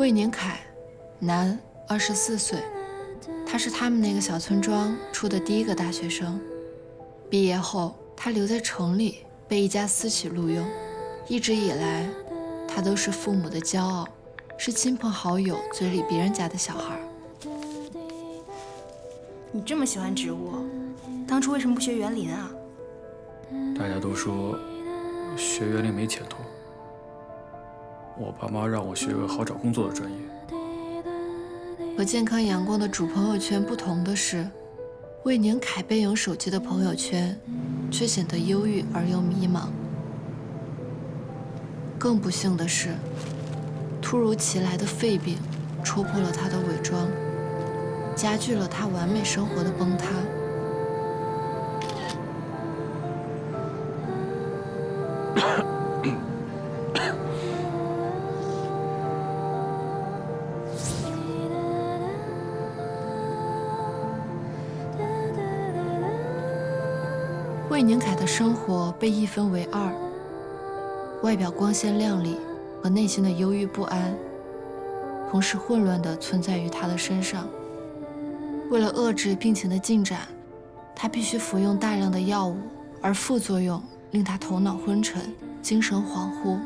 魏宁凯，男，24岁，他是他们那个小村庄出的第一个大学生。毕业后，他留在城里，被一家私企录用。一直以来，他都是父母的骄傲，是亲朋好友嘴里别人家的小孩。你这么喜欢植物，当初为什么不学园林啊？大家都说学园林没前途，我爸妈让我学个好找工作的专业。和健康阳光的主朋友圈不同的是，魏宁凯背影手机的朋友圈却显得忧郁而又迷茫。更不幸的是，突如其来的肺病戳破了他的伪装，加剧了他完美生活的崩塌。魏宁凯的生活被一分为二，外表光鲜亮丽和内心的忧郁不安，同时混乱地存在于他的身上。为了遏制病情的进展，他必须服用大量的药物，而副作用令他头脑昏沉、精神恍惚，